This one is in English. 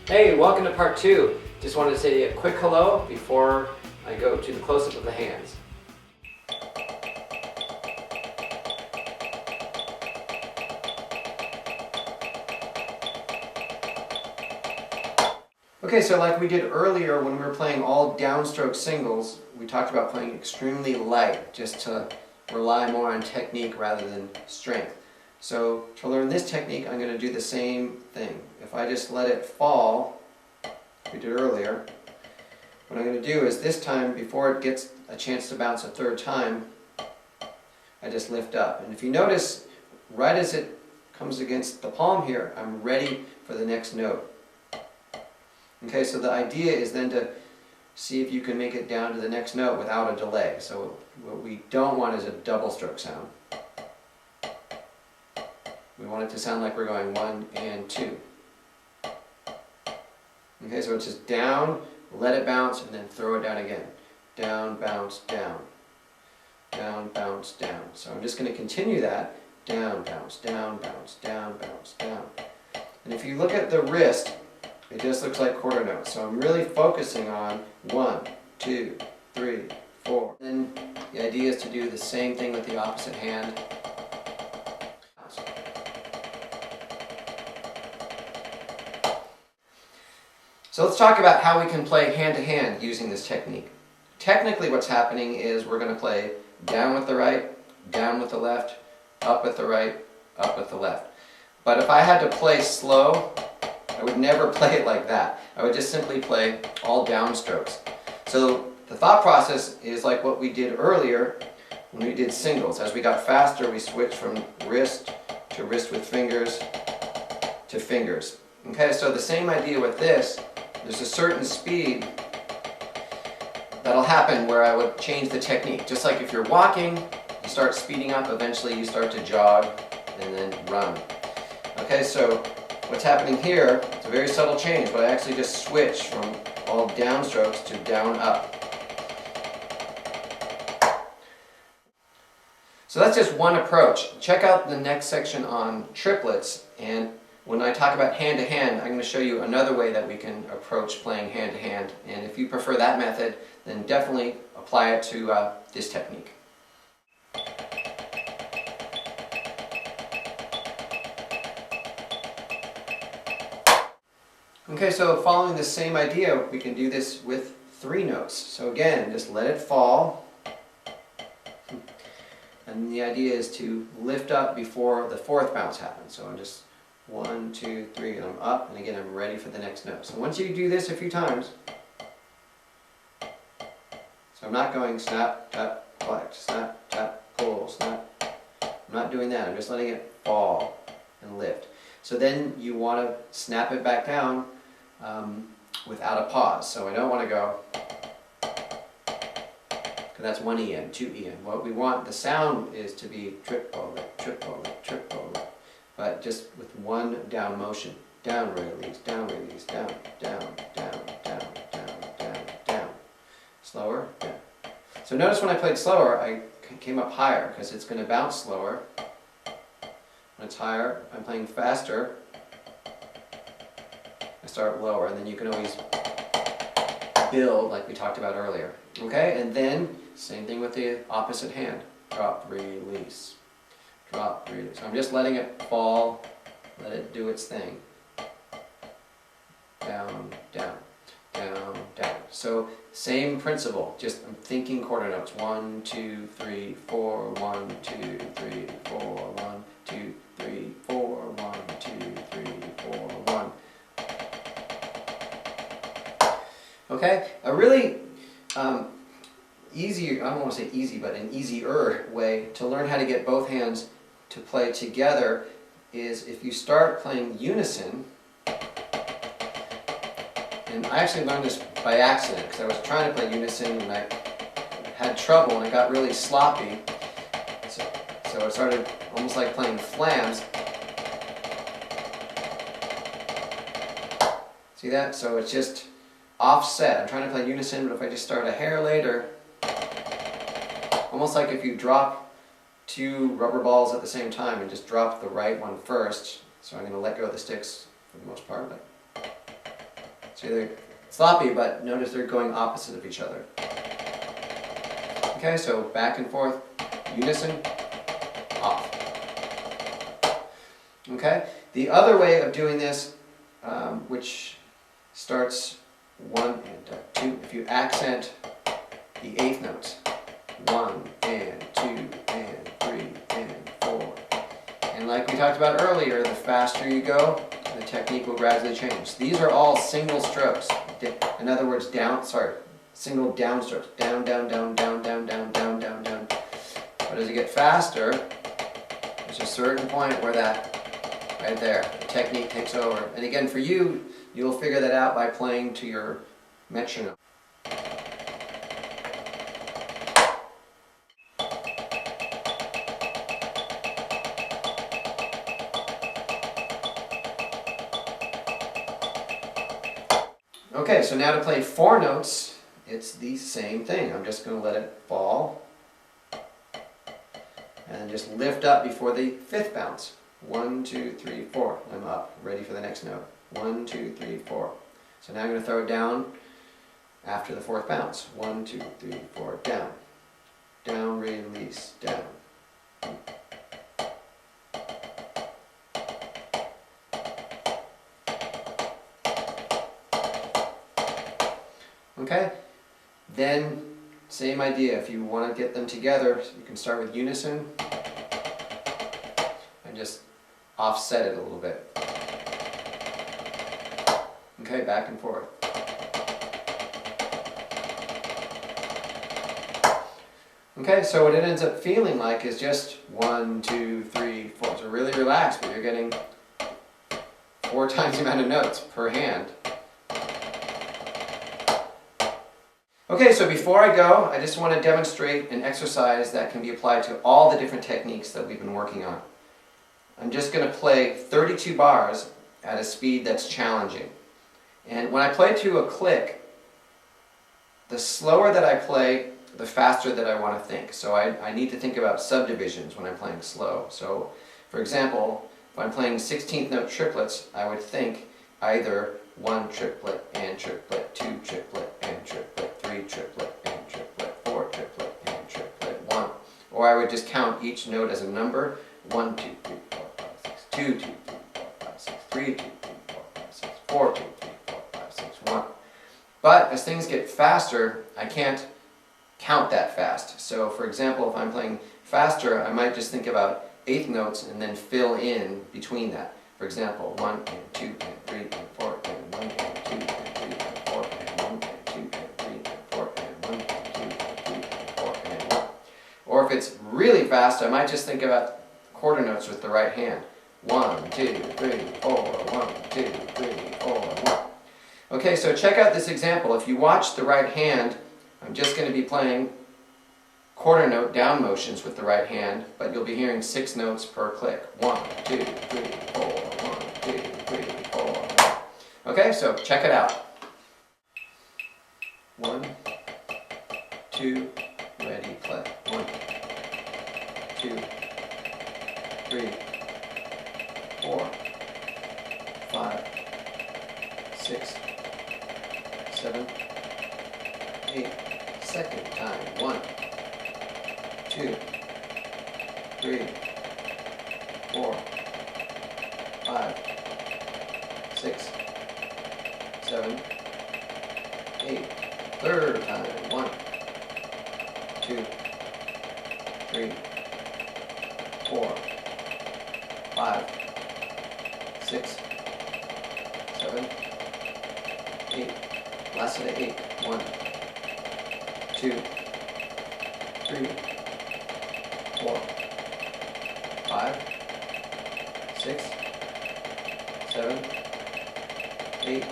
Hey, welcome to part 2. Just wanted to say a quick hello before I go to the close-up of the hands. Okay, so like we did earlier when we were playing all downstroke singles, we talked about playing extremely light, just to rely more on technique rather than strength. So to learn this technique, I'm going to do the same thing. If I just let it fall, like we did earlier, what I'm going to do is this time, before it gets a chance to bounce a third time, I just lift up. And if you notice, right as it comes against the palm here, I'm ready for the next note. Okay, so the idea is then to see if you can make it down to the next note without a delay. So what we don't want is a double stroke sound. We want it to sound like we're going 1 and 2. Okay, so it's just down, let it bounce, and then throw it down again. Down, bounce, down. Down, bounce, down. So I'm just going to continue that. Down, bounce, down, bounce, down, bounce, down. And if you look at the wrist, it just looks like quarter notes. So I'm really focusing on 1, 2, 3, 4. Then the idea is to do the same thing with the opposite hand. So let's talk about how we can play hand-to-hand using this technique. Technically what's happening is we're going to play down with the right, down with the left, up with the right, up with the left. But if I had to play slow, I would never play it like that. I would just simply play all downstrokes. So the thought process is like what we did earlier when we did singles. As we got faster, we switched from wrist to wrist with fingers to fingers. Okay, so the same idea with this. There's a certain speed that'll happen where I would change the technique. Just like if you're walking, you start speeding up, eventually you start to jog and then run. Okay, so what's happening here, it's a very subtle change, but I actually just switch from all downstrokes to down up. So that's just one approach. Check out the next section on triplets, and when I talk about hand-to-hand, I'm going to show you another way that we can approach playing hand-to-hand. And if you prefer that method, then definitely apply it to this technique. Okay, so following the same idea, we can do this with 3 notes. So again, just let it fall. And the idea is to lift up before the 4th bounce happens. So I'm just 1, 2, 3, and I'm up, and again I'm ready for the next note. So once you do this a few times, so I'm not going snap, tap, collect, snap, tap, pull, snap. I'm not doing that, I'm just letting it fall and lift. So then you want to snap it back down without a pause. So I don't want to go, because that's 1 EN, 2 EN. What we want, the sound is to be triplet, triplet, triplet. But just with one down motion. Down, release, down, down, down, down, down, down, down, down. Slower, down. So notice when I played slower, I came up higher because it's going to bounce slower. When it's higher, I'm playing faster. I start lower, and then you can always build like we talked about earlier. Okay, and then same thing with the opposite hand. Drop, release. Drop, release. So I'm just letting it fall, let it do its thing. Down, down, down, down. So same principle, just I'm thinking quarter notes. 1, 2, 3, 4, 1, 2, 3, 4, 1, 2, 3, 4, 1, 2, 3, 4, 1. Okay, a really easy, I don't want to say easy, but an easier way to learn how to get both hands to play together is if you start playing unison. And I actually learned this by accident because I was trying to play unison and I had trouble and it got really sloppy. So it started almost like playing flams. See that? So it's just offset. I'm trying to play unison, but if I just start a hair later, almost like if you drop 2 rubber balls at the same time and just drop the right one first. So I'm going to let go of the sticks for the most part. So they're sloppy, but notice they're going opposite of each other. Okay, so back and forth, unison, off. Okay, the other way of doing this, which starts 1 and 2, if you accent the eighth notes, 1 and 2 and 3 and 4. And like we talked about earlier, the faster you go, the technique will gradually change. These are all single strokes. In other words, single down strokes. Down, down, down, down, down, down, down, down, down. But as you get faster, there's a certain point where that, right there, the technique takes over. And again, for you, you'll figure that out by playing to your metronome. Okay, so now to play 4 notes, it's the same thing. I'm just going to let it fall and just lift up before the 5th bounce. 1, 2, 3, 4. I'm up, ready for the next note. 1, 2, 3, 4. So now I'm going to throw it down after the 4th bounce. 1, 2, 3, 4, down. Down, release, down. Okay, then same idea. If you want to get them together, you can start with unison and just offset it a little bit. Okay, back and forth. Okay, so what it ends up feeling like is just 1, 2, 3, 4. So really relaxed, but you're getting 4 times the amount of notes per hand. Okay, so before I go, I just want to demonstrate an exercise that can be applied to all the different techniques that we've been working on. I'm just going to play 32 bars at a speed that's challenging. And when I play to a click, the slower that I play, the faster that I want to think. So I need to think about subdivisions when I'm playing slow. So, for example, if I'm playing 16th note triplets, I would think either 1 triplet and triplet, 2 triplet and triplet, 3 triplet and triplet, 4 triplet and triplet, 1. Or I would just count each note as a number. 1, 2, 3, 4, 5, 6, 2, 2, 3, 4, 5, 6, 3, 2, 3, 4, 5, 6, 4, 2, 3, 4, 5, 6, 1. But as things get faster, I can't count that fast. So for example, if I'm playing faster, I might just think about eighth notes and then fill in between that. For example, 1 and 2 and 3 and 4 and 1 and 2 and 3 and 4 and 1 and 2 and 3 and 4 and 1 and 2 and 3 and 4 and 1. Or if it's really fast, I might just think about quarter notes with the right hand. 1, 2, 3, 4, 1, 2, 3, 4, 1. Okay, so check out this example. If you watch the right hand, I'm just going to be playing quarter note down motions with the right hand, but you'll be hearing 6 notes per click. 1, 2, 3, 4, 1, 2, 3, 4, 1. Okay, so check it out. 1, 2, ready, play. 1, 2, 3, 4, 5, 6, 7, 8. Second time. 1, 2, 3, 4, 5, 6, 7, 8. Third time. 1, 2, 3, 4, 5, 6, 7, 8. Last of the 8. 1, 2, 3, 4, 5, 6, 7, 8.